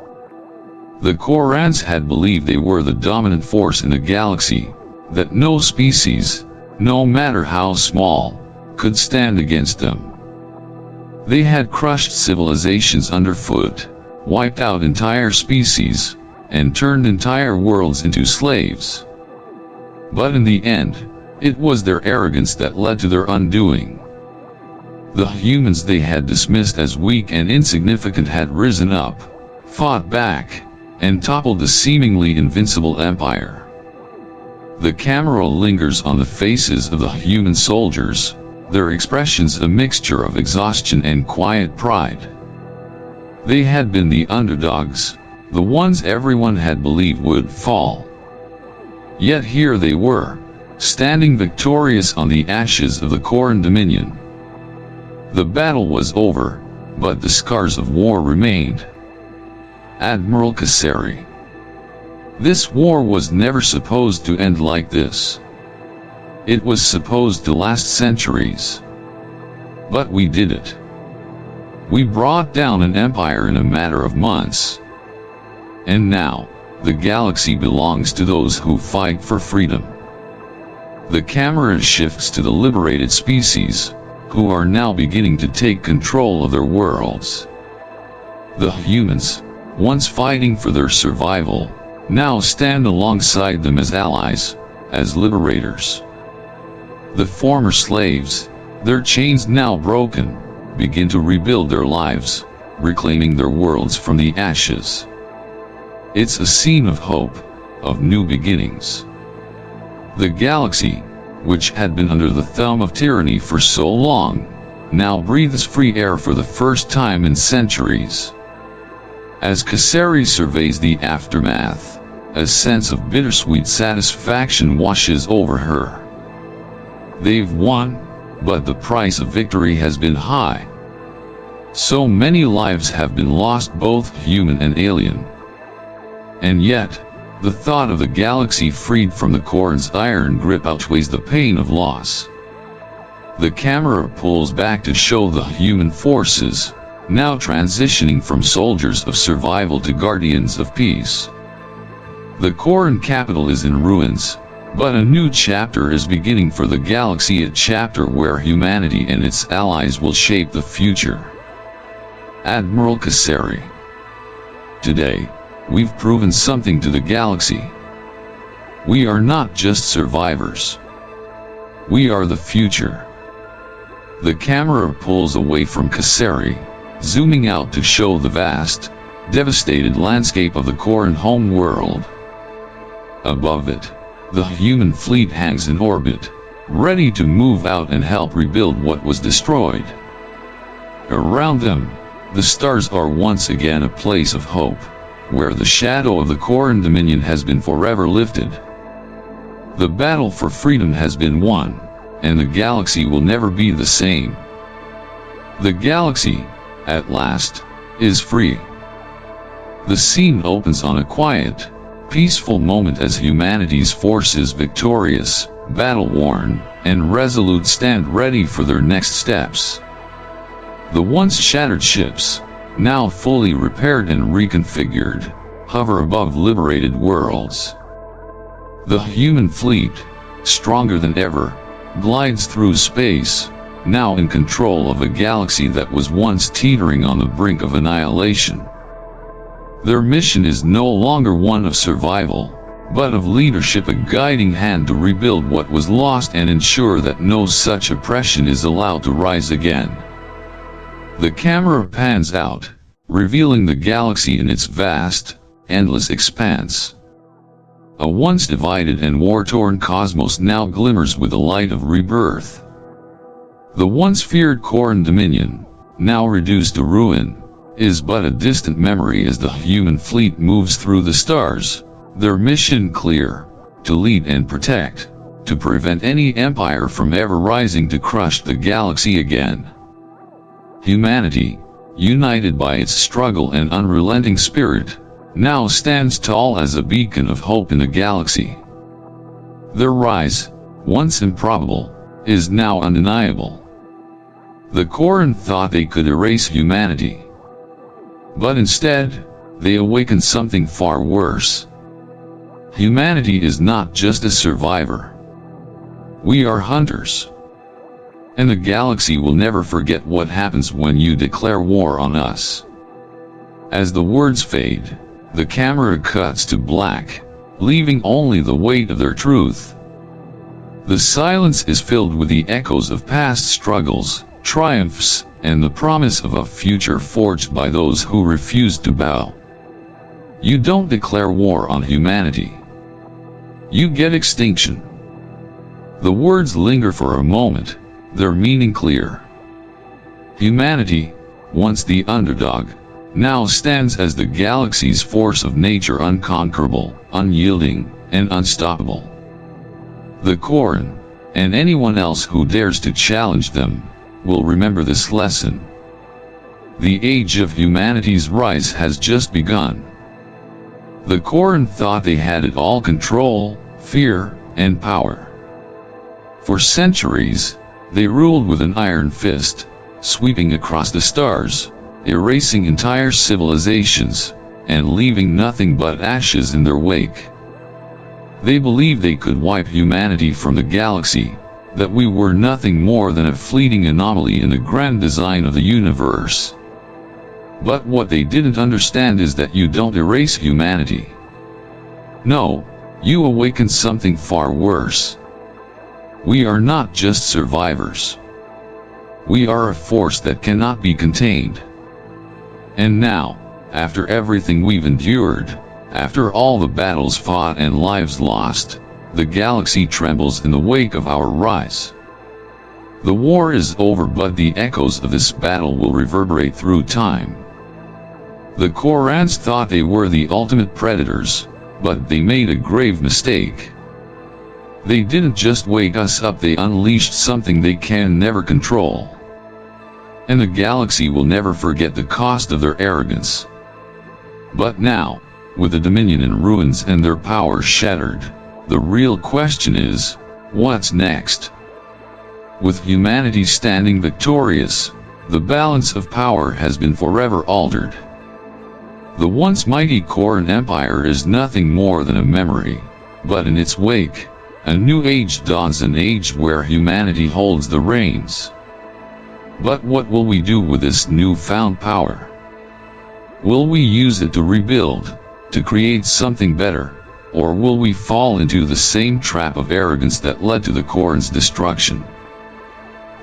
The Korans had believed they were the dominant force in the galaxy, that no species, no matter how small, could stand against them. They had crushed civilizations underfoot, wiped out entire species, and turned entire worlds into slaves. But in the end, it was their arrogance that led to their undoing. The humans they had dismissed as weak and insignificant had risen up, fought back, and toppled the seemingly invincible empire. The camera lingers on the faces of the human soldiers, their expressions a mixture of exhaustion and quiet pride. They had been the underdogs, the ones everyone had believed would fall. Yet here they were, standing victorious on the ashes of the Coran Dominion. The battle was over, but the scars of war remained. Admiral Kasseri. This war was never supposed to end like this. It was supposed to last centuries. But we did it. We brought down an empire in a matter of months. And now, the galaxy belongs to those who fight for freedom. The camera shifts to the liberated species, who are now beginning to take control of their worlds. The humans, once fighting for their survival, now stand alongside them as allies, as liberators. The former slaves, their chains now broken, begin to rebuild their lives, reclaiming their worlds from the ashes. It's a scene of hope, of new beginnings. The galaxy, which had been under the thumb of tyranny for so long, now breathes free air for the first time in centuries. As Kasseri surveys the aftermath, a sense of bittersweet satisfaction washes over her. They've won, but the price of victory has been high. So many lives have been lost, both human and alien. And yet, the thought of the galaxy freed from the Koran's iron grip outweighs the pain of loss. The camera pulls back to show the human forces, now transitioning from soldiers of survival to guardians of peace. The Coran capital is in ruins, but a new chapter is beginning for the galaxy, a chapter where humanity and its allies will shape the future. Admiral Kasseri. Today, we've proven something to the galaxy. We are not just survivors. We are the future. The camera pulls away from Kasseri, zooming out to show the vast, devastated landscape of the Coran homeworld. Above it, the human fleet hangs in orbit, ready to move out and help rebuild what was destroyed. Around them, the stars are once again a place of hope, where the shadow of the Coran Dominion has been forever lifted. The battle for freedom has been won, and the galaxy will never be the same. The galaxy, at last, is free. The scene opens on a quiet, peaceful moment as humanity's forces, victorious, battle-worn, and resolute, stand ready for their next steps. The once shattered ships, now fully repaired and reconfigured, hover above liberated worlds. The human fleet, stronger than ever, glides through space, now in control of a galaxy that was once teetering on the brink of annihilation. Their mission is no longer one of survival, but of leadership, a guiding hand to rebuild what was lost and ensure that no such oppression is allowed to rise again. The camera pans out, revealing the galaxy in its vast, endless expanse. A once divided and war-torn cosmos now glimmers with the light of rebirth. The once feared Coran Dominion, now reduced to ruin, is but a distant memory as the human fleet moves through the stars, their mission clear: to lead and protect, to prevent any empire from ever rising to crush the galaxy again. Humanity, united by its struggle and unrelenting spirit, now stands tall as a beacon of hope in the galaxy. Their rise, once improbable, is now undeniable. The Coran thought they could erase humanity. But instead, they awakened something far worse. Humanity is not just a survivor. We are hunters. And the galaxy will never forget what happens when you declare war on us. As the words fade, the camera cuts to black, leaving only the weight of their truth. The silence is filled with the echoes of past struggles, triumphs, and the promise of a future forged by those who refused to bow. You don't declare war on humanity. You get extinction. The words linger for a moment, their meaning clear. Humanity, once the underdog, now stands as the galaxy's force of nature, unconquerable, unyielding, and unstoppable. The Coran, and anyone else who dares to challenge them, will remember this lesson. The age of humanity's rise has just begun. The Coran thought they had it all: control, fear, and power. For centuries, they ruled with an iron fist, sweeping across the stars, erasing entire civilizations, and leaving nothing but ashes in their wake. They believed they could wipe humanity from the galaxy, that we were nothing more than a fleeting anomaly in the grand design of the universe. But what they didn't understand is that you don't erase humanity. No, you awaken something far worse. We are not just survivors. We are a force that cannot be contained. And now, after everything we've endured, after all the battles fought and lives lost, the galaxy trembles in the wake of our rise. The war is over, but the echoes of this battle will reverberate through time. The Korans thought they were the ultimate predators, but they made a grave mistake. They didn't just wake us up, they unleashed something they can never control. And the galaxy will never forget the cost of their arrogance. But now, with the Dominion in ruins and their power shattered, the real question is, what's next? With humanity standing victorious, the balance of power has been forever altered. The once mighty Coran Empire is nothing more than a memory, but in its wake, a new age dawns, an age where humanity holds the reins. But what will we do with this newfound power? Will we use it to rebuild, to create something better, or will we fall into the same trap of arrogance that led to the Coran's destruction?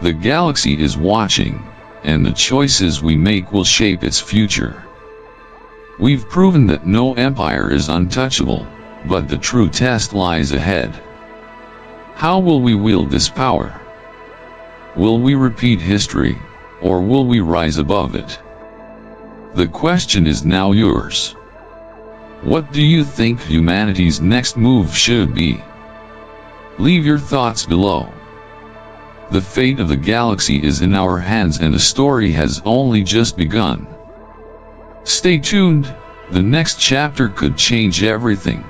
The galaxy is watching, and the choices we make will shape its future. We've proven that no empire is untouchable, but the true test lies ahead. How will we wield this power? Will we repeat history, or will we rise above it? The question is now yours. What do you think humanity's next move should be? Leave your thoughts below. The fate of the galaxy is in our hands, and the story has only just begun. Stay tuned, the next chapter could change everything.